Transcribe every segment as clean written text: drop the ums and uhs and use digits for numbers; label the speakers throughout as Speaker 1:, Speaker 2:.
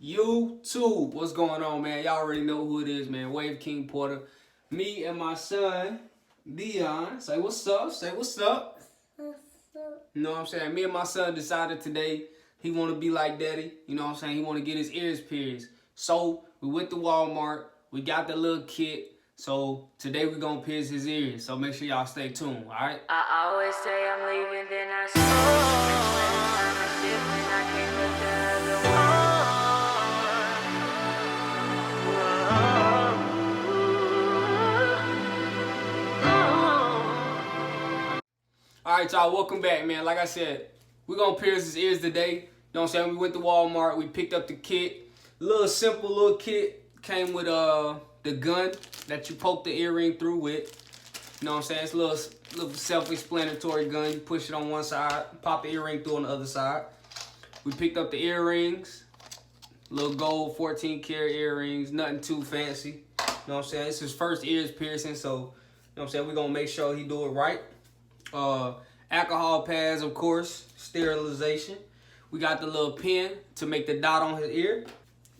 Speaker 1: YouTube, what's going on, man? Y'all already know who it is, man. Wave King Porter. Me and my son, Dion. Say what's up. Say what's up. You know what I'm saying? Me and my son decided today he want to be like daddy. You know what I'm saying? He want to get his ears pierced. So we went to Walmart. We got the little kit. So today we going to pierce his ears. So make sure y'all stay tuned, all right?
Speaker 2: I always say I'm leaving, then I start. When it's different, I can't look the other way.
Speaker 1: All right, y'all, welcome back, man. Like I said, we're going to pierce his ears today. You know what I'm saying? We went to Walmart. We picked up the kit. Little simple little kit. Came with the gun that you poke the earring through with. You know what I'm saying? It's a little self-explanatory gun. You push it on one side, pop the earring through on the other side. We picked up the earrings. Little gold 14 karat earrings. Nothing too fancy. You know what I'm saying? It's his first ears piercing, so you know what I'm saying? We're going to make sure he do it right. Alcohol pads, of course, sterilization. We got the little pin to make the dot on his ear.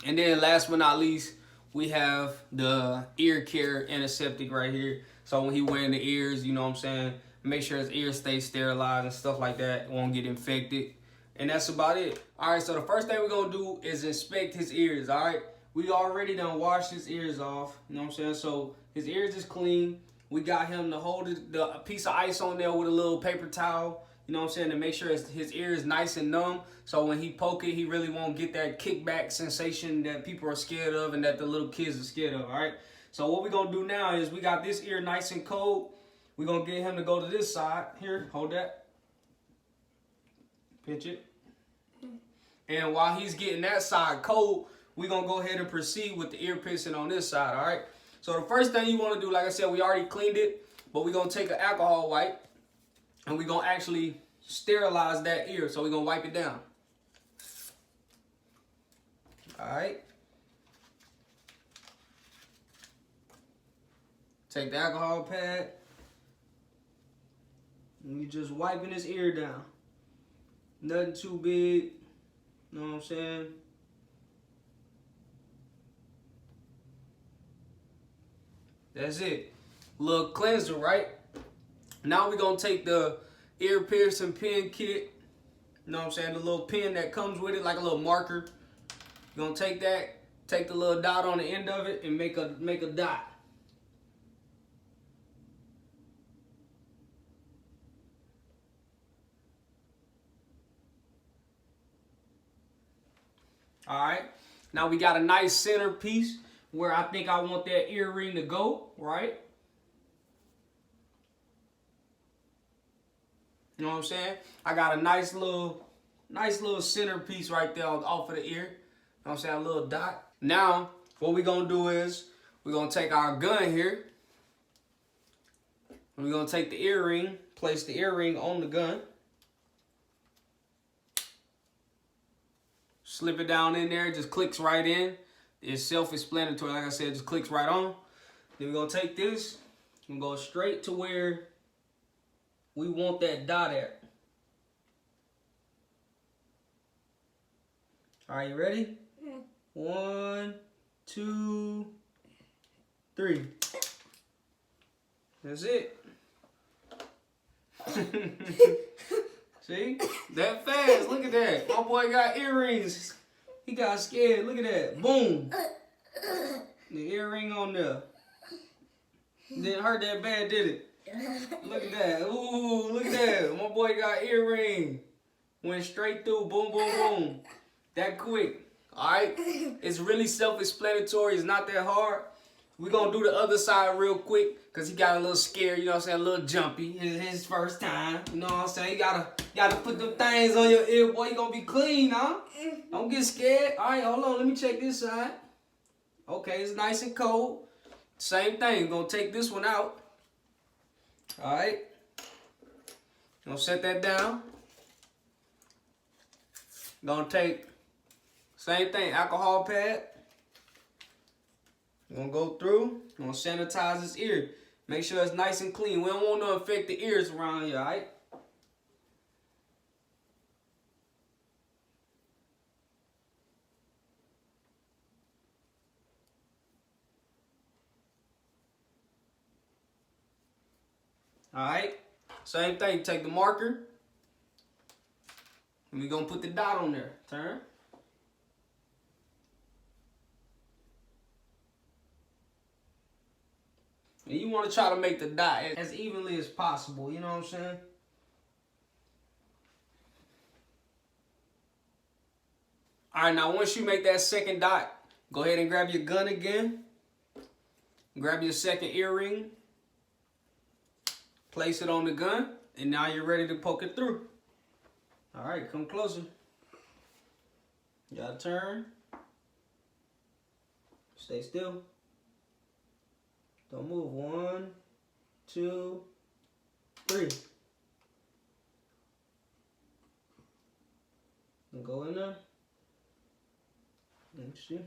Speaker 1: And then last but not least, we have the ear care antiseptic right here. So when he wearing the ears, you know what I'm saying, make sure his ears stay sterilized and stuff like that. It won't get infected. And that's about it. All right, so the first thing we're going to do is inspect his ears, all right? We already done washed his ears off, you know what I'm saying? So his ears is clean. We got him to hold a piece of ice on there with a little paper towel, you know what I'm saying, to make sure his ear is nice and numb. So when he poke it, he really won't get that kickback sensation that people are scared of and that the little kids are scared of, all right? So what we're going to do now is we got this ear nice and cold. We're going to get him to go to this side. Here, hold that. Pinch it. And while he's getting that side cold, we're going to go ahead and proceed with the ear piercing on this side, all right? So the first thing you want to do, like I said, we already cleaned it, but we're going to take an alcohol wipe, and we're going to actually sterilize that ear. So we're going to wipe it down. All right. Take the alcohol pad, and you just wiping his ear down. Nothing too big, you know what I'm saying? That's it. Little cleanser, right? Now we're going to take the ear piercing pin kit. You know what I'm saying? The little pin that comes with it, like a little marker. You're going to take that, take the little dot on the end of it, and make a dot. All right. Now we got a nice center piece where I think I want that earring to go, right? You know what I'm saying? I got a nice little center piece right there off of the ear. You know what I'm saying? A little dot. Now, what we're going to do is we're going to take our gun here. And we're going to take the earring, place the earring on the gun. Slip it down in there. It just clicks right in. It's self-explanatory. Like I said, it just clicks right on. Then we're going to take this and go straight to where we want that dot at. All right, you ready? 1, 2, 3. That's it. See? That fast. Look at that. My boy got earrings. He got scared. Look at that. Boom. The earring on there. Didn't hurt that bad, did it? Look at that. Ooh, look at that. My boy got earring. Went straight through. Boom, boom, boom. That quick. All right? It's really self-explanatory. It's not that hard. We're going to do the other side real quick because he got a little scared, you know what I'm saying, a little jumpy. It's his first time, you know what I'm saying? You gotta put them things on your ear, boy. You going to be clean, huh? Don't get scared. All right, hold on. Let me check this side. Okay, it's nice and cold. Same thing. Going to take this one out. All right. Going to set that down. Going to take, same thing, alcohol pad. We're going to go through. We're going to sanitize his ear. Make sure it's nice and clean. We don't want to infect the ears around here, all right? Alright? Same thing. Take the marker. And we're going to put the dot on there. Turn. And you want to try to make the dot as evenly as possible. You know what I'm saying? Alright, now once you make that second dot, go ahead and grab your gun again. Grab your second earring. Place it on the gun. And now you're ready to poke it through. Alright, come closer. You gotta turn. Stay still. Don't move. 1, 2, 3. And go in there. Let's see.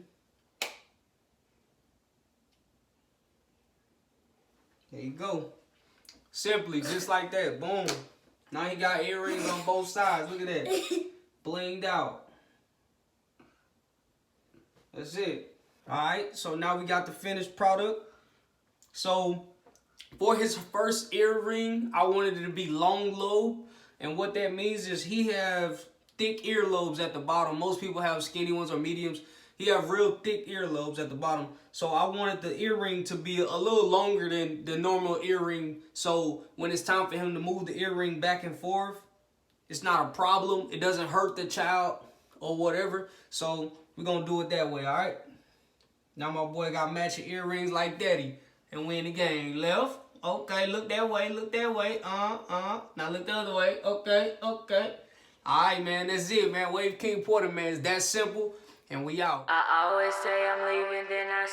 Speaker 1: There you go. Simply, just like that. Boom. Now you got earrings on both sides. Look at that. Blinged out. That's it. Alright, so now we got the finished product. So, for his first earring, I wanted it to be long lobe. And what that means is he have thick earlobes at the bottom. Most people have skinny ones or mediums. He have real thick earlobes at the bottom. So I wanted the earring to be a little longer than the normal earring. So when it's time for him to move the earring back and forth, it's not a problem. It doesn't hurt the child or whatever. So we're going to do it that way, all right? Now my boy got matching earrings like daddy. And we in the game. Left. Okay, look that way, look that way. Now look the other way. Okay, okay. All right, man, that's it, man. Wave King Porter, man. It's that simple. And we out.
Speaker 2: I always say I'm leaving, then I